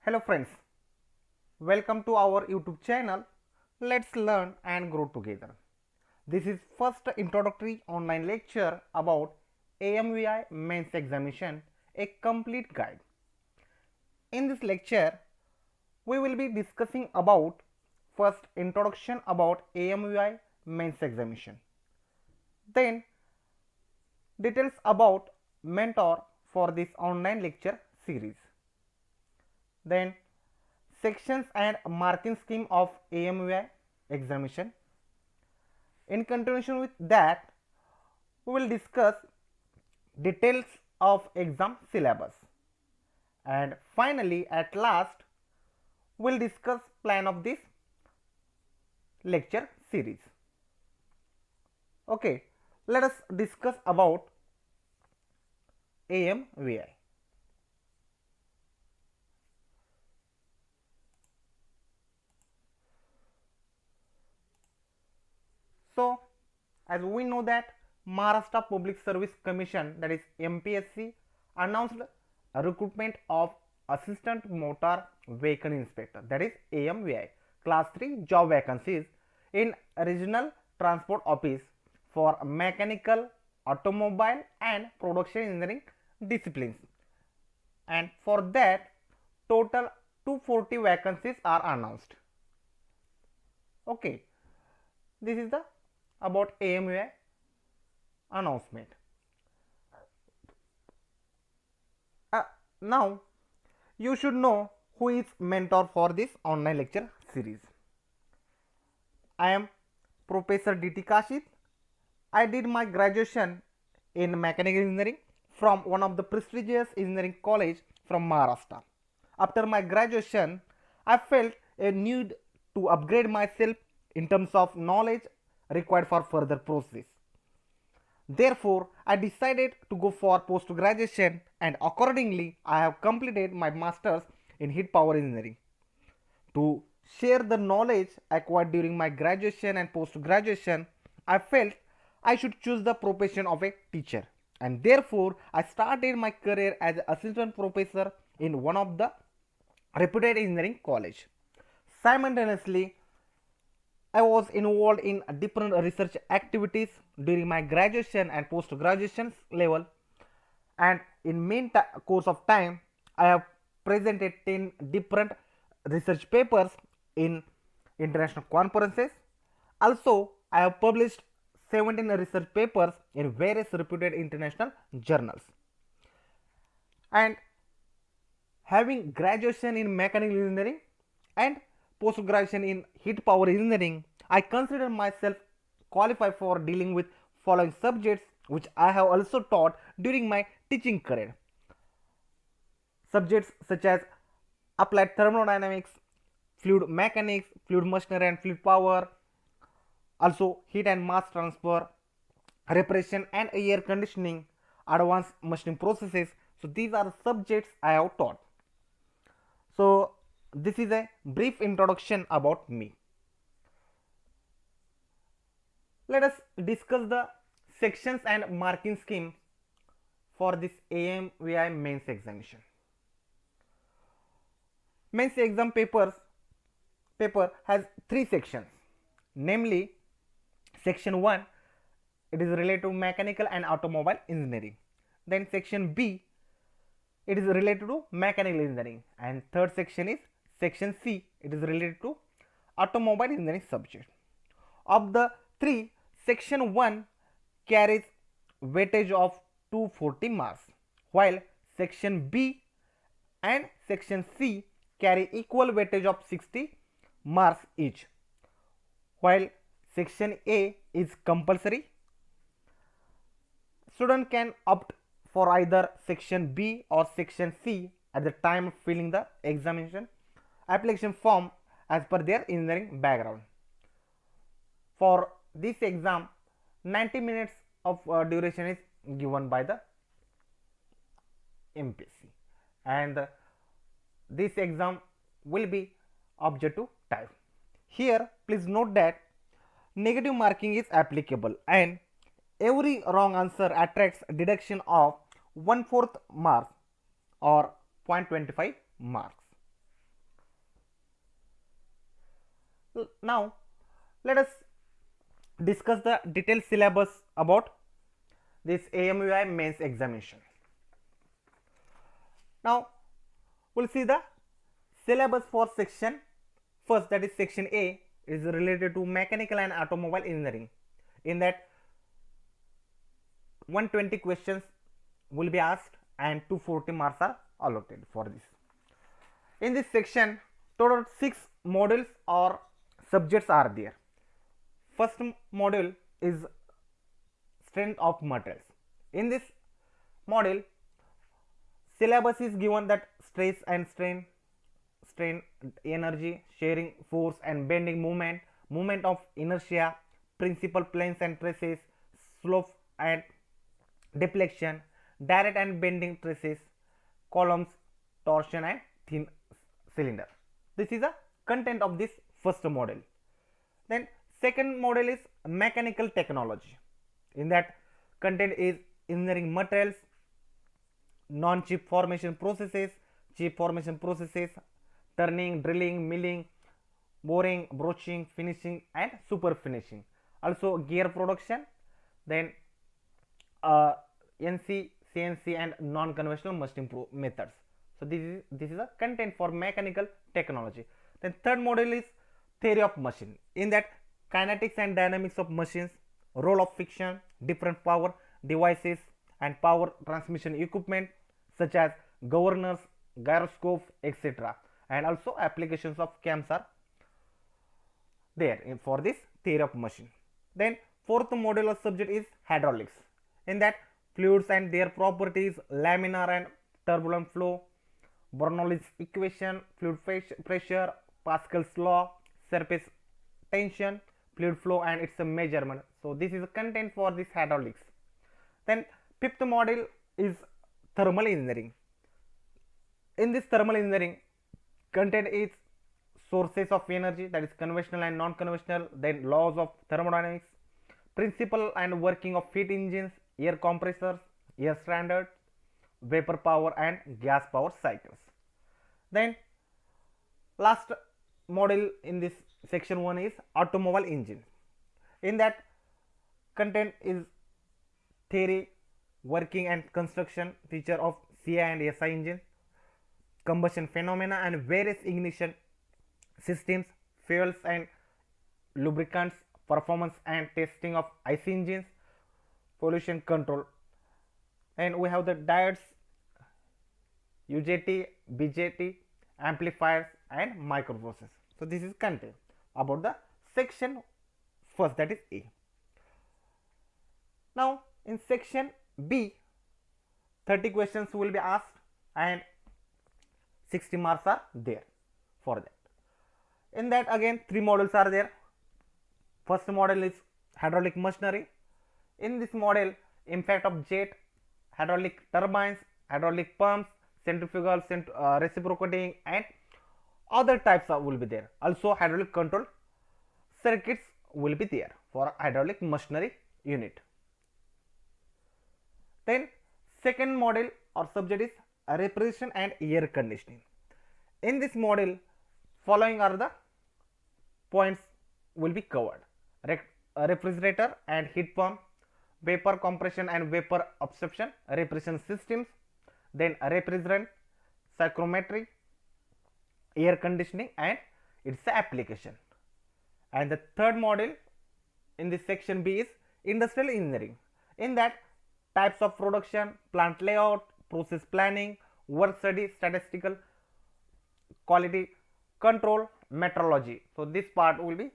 Hello friends, welcome to our YouTube channel. Let's learn and grow together. This is first introductory online lecture about AMVI mains examination, a complete guide. In this lecture, we will be discussing about first introduction about AMVI mains examination. Then details about mentor for this online lecture series. Then sections and marking scheme of AMVI examination. In continuation with that, we will discuss details of exam syllabus, and finally at last we will discuss plan of this lecture series. Okay, let us discuss about AMVI. So, as we know that Maharashtra Public Service Commission, that is MPSC, announced a recruitment of Assistant Motor Vehicle Inspector, that is AMVI, Class 3 job vacancies in Regional Transport Office for mechanical, automobile and production engineering disciplines. And for that, total 240 vacancies are announced. Okay, this is the about AMVI announcement. Now you should know who is mentor for this online lecture series. I am Professor D.T. Kashit. I did my graduation in mechanical engineering from one of the prestigious engineering college from Maharashtra. After my graduation, I felt a need to upgrade myself in terms of knowledge required for further process. Therefore, I decided to go for post graduation, and accordingly I have completed my masters in heat power engineering. To share the knowledge acquired during my graduation and post graduation, I felt I should choose the profession of a teacher, and therefore I started my career as an assistant professor in one of the reputed engineering college. Simultaneously, I was involved in different research activities during my graduation and post graduation level, and in course of time I have presented 10 different research papers in international conferences. Also, I have published 17 research papers in various reputed international journals. And having graduation in mechanical engineering and post graduation in heat power engineering, I consider myself qualified for dealing with following subjects which I have also taught during my teaching career. Subjects such as applied thermodynamics, fluid mechanics, fluid machinery and fluid power, also heat and mass transfer, refrigeration and air conditioning, advanced machining processes. So these are the subjects I have taught. So this is a brief introduction about me. Let us discuss the sections and marking scheme for this AMVI mains examination. Mains exam paper has three sections, namely section 1, it is related to mechanical and automobile engineering. Then section B, it is related to mechanical engineering, and third section is section C, it is related to automobile engineering subject. Of the three, section 1 carries weightage of 240 marks, while section B and section C carry equal weightage of 60 marks each. While section A is compulsory, student can opt for either section B or section C at the time of filling the examination application form as per their engineering background. For this exam, 90 minutes of duration is given by the MPSC, and this exam will be objective type. Here please note that negative marking is applicable, and every wrong answer attracts deduction of 1/4 marks or 0.25 marks. Now let us discuss the detailed syllabus about this AMUI mains examination. Now we'll see the syllabus for section first, that is section A, is related to mechanical and automobile engineering. In that 120 questions will be asked and 240 marks are allotted for this. In this section total 6 modules or subjects are there. First module is strength of materials. In this module syllabus is given that stress and strain, energy, sharing, force and bending movement, movement of inertia, principal planes and traces, slope and deflection, direct and bending traces, columns, torsion and thin cylinder. This is the content of this first module. Then second module is mechanical technology. In that content is engineering materials, non-chip formation processes, chip formation processes, turning, drilling, milling, boring, broaching, finishing and super finishing. Also gear production, then NC, CNC and non-conventional machining methods. So this is a content for mechanical technology. Then third module is theory of machine. In that kinetics and dynamics of machines, role of friction, different power devices and power transmission equipment such as governors, gyroscopes, etc. And also applications of cams are there for this theory of machine. Then fourth module of subject is hydraulics. In that fluids and their properties, laminar and turbulent flow, Bernoulli's equation, fluid pressure, Pascal's law, surface tension, fluid flow and its a measurement. So this is the content for this hydraulics. Then fifth module is thermal engineering. In this thermal engineering content is sources of energy, that is conventional and non-conventional, then laws of thermodynamics, principle and working of heat engines, air compressors, air standards, vapor power and gas power cycles. Then last module in this section 1 is automobile engine. In that content is theory, working and construction feature of CI and SI engine, combustion phenomena and various ignition systems, fuels and lubricants, performance and testing of IC engines, pollution control. And we have the diodes, UJT, BJT, amplifiers and microprocessors. So this is content about the section first, that is A. Now in section B 30 questions will be asked and 60 marks are there for that. In that again 3 modules are there. First model is hydraulic machinery. In this model impact of jet, hydraulic turbines, hydraulic pumps, centrifugal, reciprocating and other types will be there. Also hydraulic control circuits will be there for hydraulic machinery unit. Then second model or subject is refrigeration and air conditioning. In this model following are the points will be covered: refrigerator and heat pump, vapor compression and vapor absorption refrigeration systems, then refrigerant, psychrometry, air conditioning and its application. And the third module in this section B is industrial engineering. In that types of production, plant layout, process planning, work study, statistical, quality control, metrology. So this part will be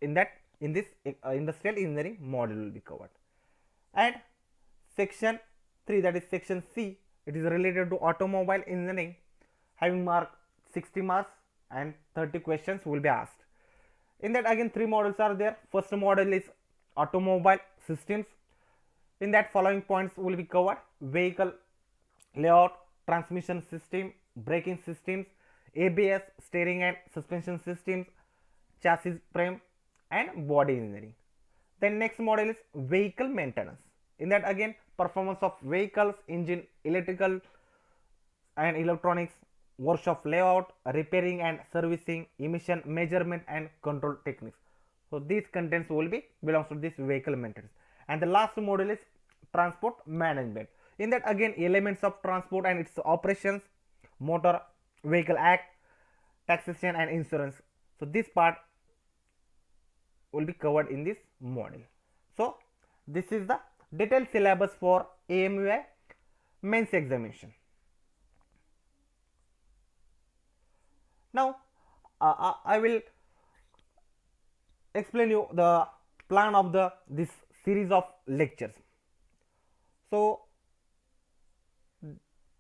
in this industrial engineering module will be covered. And section 3, that is section C, it is related to automobile engineering, having mark 60 marks and 30 questions will be asked. In that again 3 modules are there. First module is automobile systems. In that following points will be covered: vehicle layout, transmission system, braking systems, ABS, steering and suspension systems, chassis frame and body engineering. Then next model is vehicle maintenance. In that again performance of vehicles, engine, electrical and electronics, workshop layout, repairing and servicing, emission measurement and control techniques. So these contents will be belongs to this vehicle maintenance. And the last module is transport management. In that again elements of transport and its operations, motor vehicle act, taxation and insurance. So this part will be covered in this module. So this is the detailed syllabus for AMUI mains examination. Now I will explain you the plan of this series of lectures. So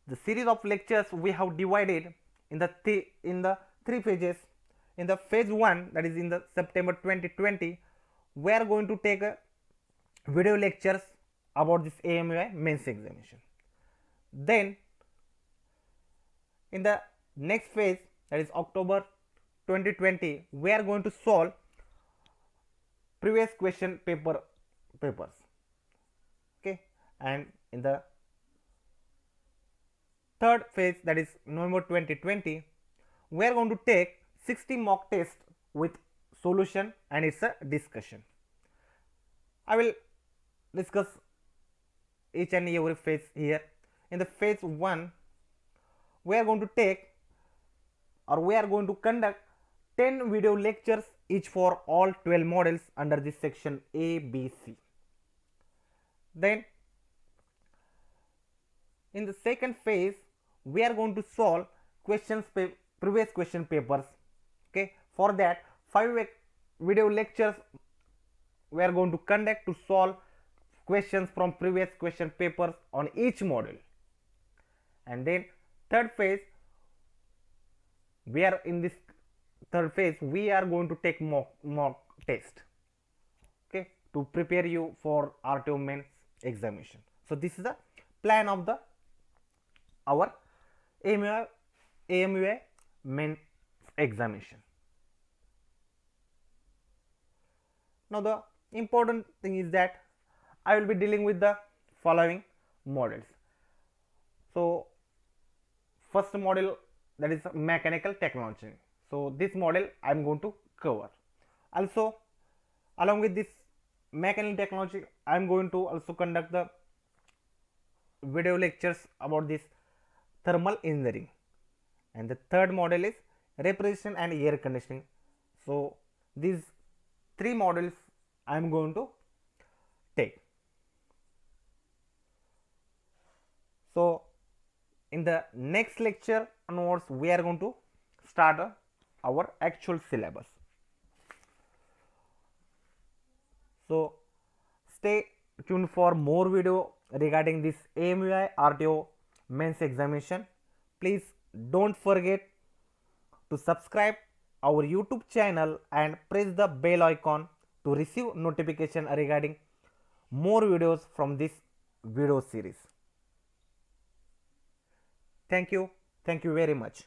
the series of lectures we have divided in the three phases. In the phase 1, that is in the September 2020, we are going to take video lectures about this AMUI mains examination. Then in the next phase, that is October 2020, we are going to solve previous question papers. Okay, and in the third phase, that is November 2020, we are going to take 60 mock tests with solution and it's a discussion. I will discuss each and every phase here. In the phase 1, we are going to take or we are going to conduct 10 video lectures each for all 12 models under this section A, B, C. Then in the second phase, we are going to solve previous question papers. Okay, for that 5 video lectures we are going to conduct to solve questions from previous question papers on each module. And then third phase, we are in this third phase we are going to take mock test, okay, to prepare you for RTO mains examination. So this is the plan of our AMUI mains examination. Now the important thing is that I will be dealing with the following models. So first model, that is mechanical technology. So this model I am going to cover. Also along with this mechanical technology, I am going to also conduct the video lectures about this thermal engineering. And the third model is refrigeration and air conditioning. So these 3 models I am going to take. So in the next lecture onwards, we are going to start our actual syllabus. So stay tuned for more video regarding this AMUI RTO mains examination. Please don't forget to subscribe our YouTube channel and press the bell icon to receive notification regarding more videos from this video series. Thank you very much.